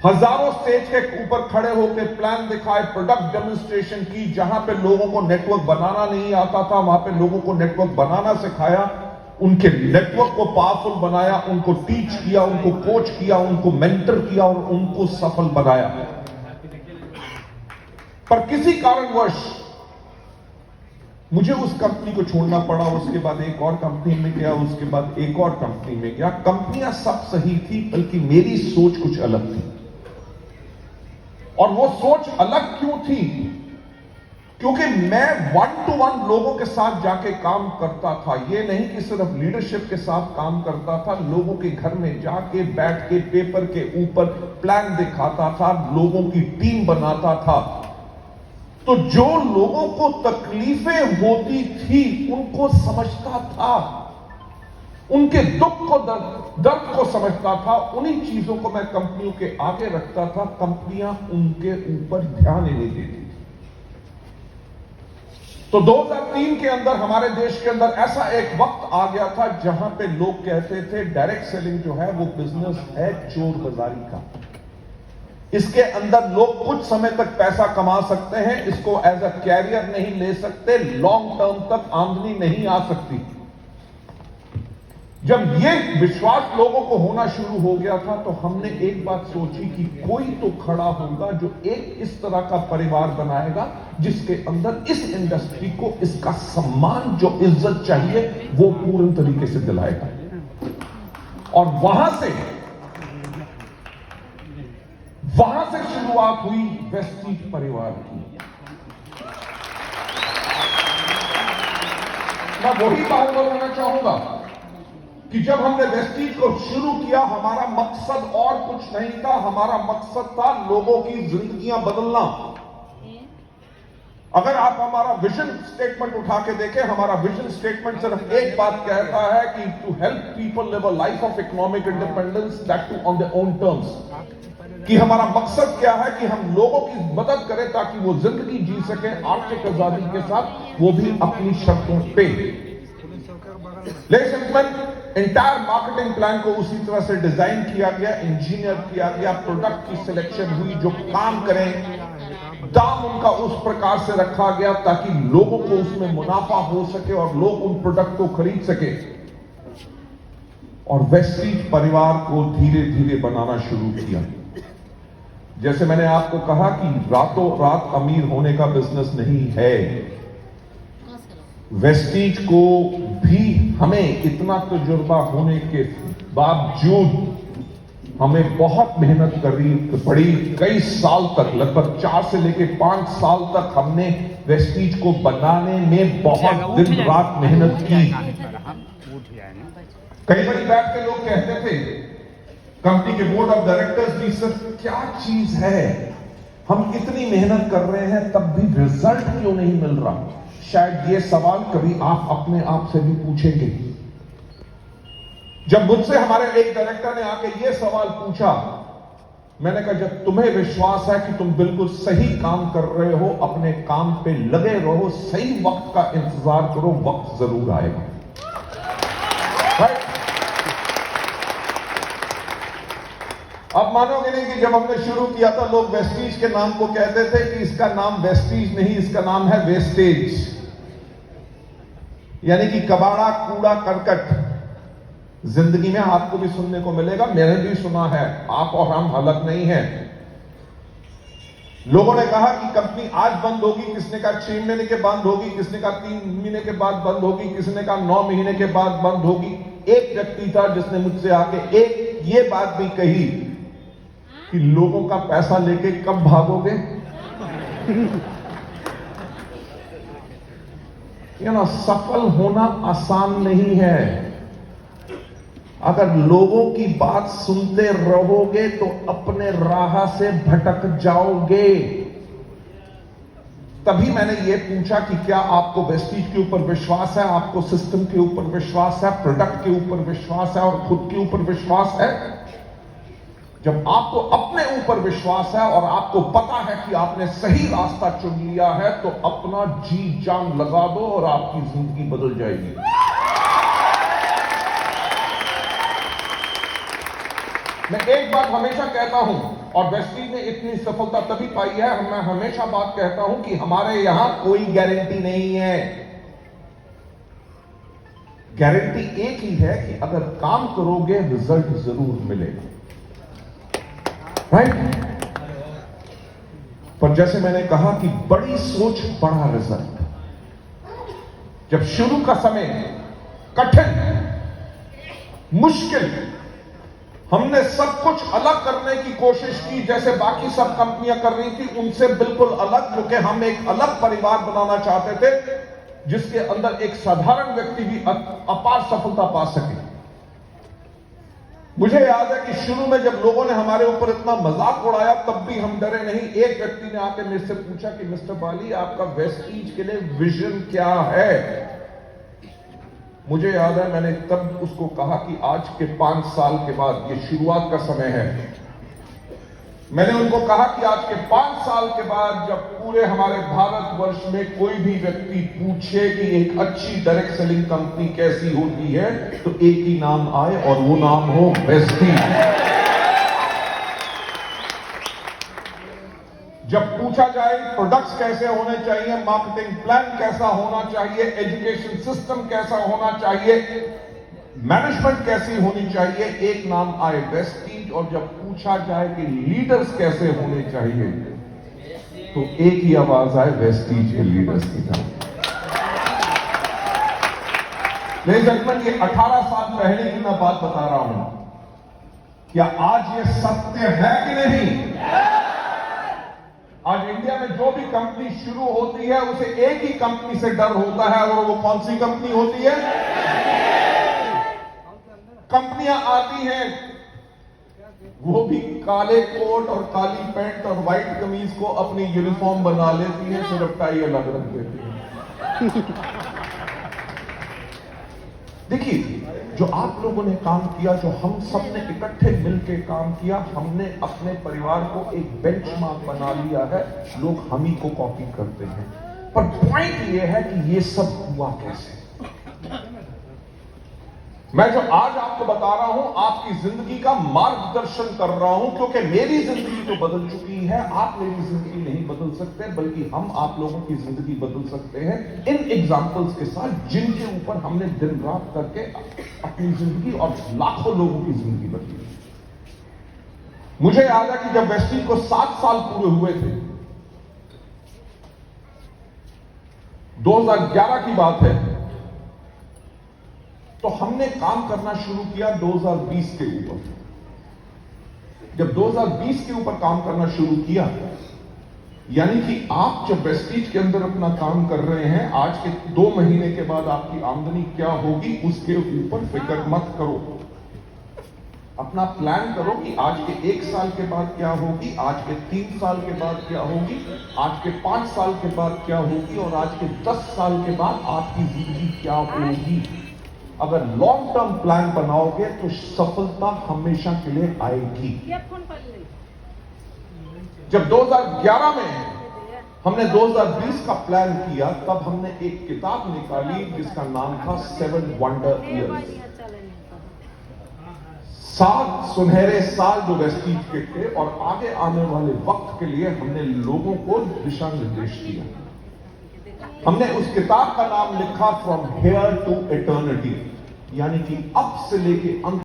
हजारों स्टेज के ऊपर खड़े होकर प्लान दिखाए, प्रोडक्ट डेमोन्स्ट्रेशन की, जहां पे लोगों को नेटवर्क बनाना नहीं आता था वहां पे लोगों को नेटवर्क बनाना सिखाया, उनके नेटवर्क को पावरफुल बनाया, उनको टीच किया, उनको कोच किया, उनको मेंटर किया और उनको सफल बनाया। पर किसी कारणवश मुझे उस कंपनी को छोड़ना पड़ा। उसके बाद एक और कंपनी में गया, उसके बाद एक और कंपनी में गया। कंपनियां सब सही थी, बल्कि मेरी सोच कुछ अलग थी। और वो सोच अलग क्यों थी? क्योंकि मैं 1-to-1 लोगों के साथ जाके काम करता था। ये नहीं कि सिर्फ लीडरशिप के साथ काम करता था, लोगों के घर में जाके बैठ के पेपर के ऊपर प्लान दिखाता था, लोगों की टीम बनाता था। तो जो लोगों को तकलीफें होती थी उनको समझता था, उनके दुख को दर्द को समझता था। उन्हीं चीजों को मैं कंपनियों के आगे रखता था। कंपनियां उनके ऊपर ध्यान ही नहीं देती थी। तो 2003 के अंदर हमारे देश के अंदर ऐसा एक वक्त आ गया था जहां पे लोग कहते थे डायरेक्ट सेलिंग जो है वो बिजनेस है चोर बाजारी का। इसके अंदर लोग कुछ समय तक पैसा कमा सकते हैं, इसको एज अ कैरियर नहीं ले सकते, लॉन्ग टर्म तक आमदनी नहीं आ सकती। जब यह विश्वास लोगों को होना शुरू हो गया था तो हमने एक बात सोची कि कोई तो खड़ा होगा जो एक इस तरह का परिवार बनाएगा जिसके अंदर इस इंडस्ट्री को इसका सम्मान, जो इज्जत चाहिए, वो पूर्ण तरीके से दिलाएगा। और वहां से शुरुआत हुई वेस्टीज परिवार की। मैं वही बात बोलना चाहूंगा कि जब हमने वेस्टीज को शुरू किया, हमारा मकसद और कुछ नहीं था। हमारा मकसद था लोगों की जिंदगियां बदलना। अगर आप हमारा विजन स्टेटमेंट उठा के देखें, हमारा विजन स्टेटमेंट सिर्फ एक बात कहता है कि to help people live a life of economic independence that too on their own terms. कि हमारा मकसद क्या है कि हम लोगों की मदद करें ताकि वो जिंदगी जी सके आर्थिक आजादी के साथ, वो भी अपनी शर्तों पे। लेकिन एंटायर मार्केटिंग प्लान को उसी तरह से डिजाइन किया गया, इंजीनियर किया गया, प्रोडक्ट की सिलेक्शन हुई जो काम करें, दाम उनका उस प्रकार से रखा गया ताकि लोगों को उसमें मुनाफा हो सके और लोग उन प्रोडक्ट को खरीद सके। और वेस्टीज परिवार को धीरे धीरे बनाना शुरू किया। जैसे मैंने आपको कहा कि रातों रात अमीर होने का बिजनेस नहीं है। वेस्टीज को भी हमें इतना तजुर्बा होने के बावजूद हमें बहुत मेहनत करनी पड़ी। कई साल तक, लगभग 4 से लेकर 5 साल तक हमने वेस्टीज को बनाने में बहुत दिन रात मेहनत की। कई बार बैठ के लोग कहते थे, कंपनी के बोर्ड ऑफ डायरेक्टर्स भी, सर क्या चीज है, हम इतनी मेहनत कर रहे हैं तब भी रिजल्ट क्यों नहीं मिल रहा? शायद ये सवाल कभी आप अपने आप से भी पूछेंगे। जब मुझसे हमारे एक डायरेक्टर ने आके ये सवाल पूछा, मैंने कहा जब तुम्हें विश्वास है कि तुम बिल्कुल सही काम कर रहे हो, अपने काम पे लगे रहो, सही वक्त का इंतजार करो, वक्त जरूर आएगा। अब मानोगे नहीं कि जब हमने शुरू किया था लोग वेस्टीज के नाम को कहते थे कि इसका नाम वेस्टीज नहीं, इसका नाम है वेस्टेज, यानी कि कबाड़ा, कूड़ा करकट। जिंदगी में आपको भी सुनने को मिलेगा, मैंने भी सुना है, आप और हम अलग नहीं हैं। लोगों ने कहा कि कंपनी आज बंद होगी, किसने कहा 6 महीने के बाद होगी, किसने कहा 3 महीने के बाद बंद होगी, किसने कहा 9 महीने के बाद बंद होगी। एक व्यक्ति था जिसने मुझसे आके एक ये बात भी कही कि लोगों का पैसा लेके कब भागोगे? सफल होना आसान नहीं है। अगर लोगों की बात सुनते रहोगे तो अपने राह से भटक जाओगे। तभी मैंने ये पूछा कि क्या आपको वेस्टीज के ऊपर विश्वास है, आपको सिस्टम के ऊपर विश्वास है, प्रोडक्ट के ऊपर विश्वास है और खुद के ऊपर विश्वास है? जब आपको अपने ऊपर विश्वास है और आपको पता है कि आपने सही रास्ता चुन लिया है, तो अपना जी जान लगा दो और आपकी जिंदगी बदल जाएगी। मैं एक बात हमेशा कहता हूं, और वेस्टीज ने इतनी सफलता तभी पाई है, मैं हमेशा बात कहता हूं कि हमारे यहां कोई गारंटी नहीं है। गारंटी एक ही है कि अगर काम करोगे रिजल्ट जरूर मिलेगा, राइट? पर जैसे मैंने कहा कि बड़ी सोच बड़ा रिजल्ट। जब शुरू का समय कठिन, मुश्किल, हमने सब कुछ अलग करने की कोशिश की, जैसे बाकी सब कंपनियां कर रही थी उनसे बिल्कुल अलग, क्योंकि हम एक अलग परिवार बनाना चाहते थे जिसके अंदर एक साधारण व्यक्ति भी अपार सफलता पा सके। मुझे याद है कि शुरू में जब लोगों ने हमारे ऊपर इतना मजाक उड़ाया तब भी हम डरे नहीं। एक व्यक्ति ने आकर मेरे से पूछा कि मिस्टर बाली, आपका वेस्टीज के लिए विजन क्या है? मुझे याद है मैंने तब उसको कहा कि आज के 5 साल के बाद, ये शुरुआत का समय है, मैंने उनको कहा कि आज के 5 साल के बाद जब पूरे हमारे भारतवर्ष में कोई भी व्यक्ति पूछे कि एक अच्छी डायरेक्ट सेलिंग कंपनी कैसी होती है, तो एक ही नाम आए और वो नाम हो वेस्टीज। जब पूछा जाए प्रोडक्ट्स कैसे होने चाहिए, मार्केटिंग प्लान कैसा होना चाहिए, एजुकेशन सिस्टम कैसा होना चाहिए, मैनेजमेंट कैसी होनी चाहिए, एक नाम आए वेस्टीज। और जब पूछा जाए कि लीडर्स कैसे होने चाहिए, तो एक ही आवाज आए वेस्टीज के लीडर्स की तरफ। लेकिन जजमेंट ये 18 साल पहले की मैं बात बता रहा हूं, क्या आज ये सत्य है कि नहीं? आज इंडिया में जो भी कंपनी शुरू होती है उसे एक ही कंपनी से डर होता है, और वो कौन सी कंपनी होती है? कंपनियां आती हैं, वो भी काले कोट और काली पैंट और व्हाइट कमीज को अपनी यूनिफॉर्म बना लेती है, सिर्फ टाई अलग रख देती है। देखिए, जो आप लोगों ने काम किया, जो हम सब ने इकट्ठे मिलकर काम किया, हमने अपने परिवार को एक बेंचमार्क बना लिया है। लोग हम ही को कॉपी करते हैं, पर पॉइंट यह है कि ये सब हुआ कैसे। मैं जो आज आपको बता रहा हूं, आपकी जिंदगी का मार्गदर्शन कर रहा हूं, क्योंकि मेरी जिंदगी तो बदल चुकी है। आप मेरी जिंदगी नहीं बदल सकते, बल्कि हम आप लोगों की जिंदगी बदल सकते हैं इन एग्जाम्पल्स के साथ, जिनके ऊपर हमने दिन रात करके अपनी जिंदगी और लाखों लोगों की जिंदगी बदली। मुझे याद है कि जब वेस्टीज को 7 साल पूरे हुए थे, 2011 की बात है, तो हमने काम करना शुरू किया 2020 के ऊपर। जब 2020 के ऊपर काम करना शुरू किया, यानी कि आप जब वेस्टीज के अंदर अपना काम कर रहे हैं, आज के 2 महीने के बाद आपकी आमदनी क्या होगी उसके ऊपर फिक्र मत करो। अपना प्लान करो कि आज के 1 साल के बाद क्या होगी, आज के 3 साल के बाद क्या होगी, आज के 5 साल के बाद क्या होगी, और आज के 10 साल के बाद आपकी जिंदगी क्या होगी। अगर लॉन्ग टर्म प्लान बनाओगे तो सफलता हमेशा के लिए आएगी। जब 2011 में हमने 2020 का प्लान किया, तब हमने एक किताब निकाली जिसका नाम था 7 वंडर ईयर्स, 7 सुनहरे साल जो वेस्टीज के थे, और आगे आने वाले वक्त के लिए हमने लोगों को दिशा निर्देश दिया। हमने उस किताब का नाम लिखा फ्रॉम हियर टू इटर्निटी, यानी कि अब से लेके अंत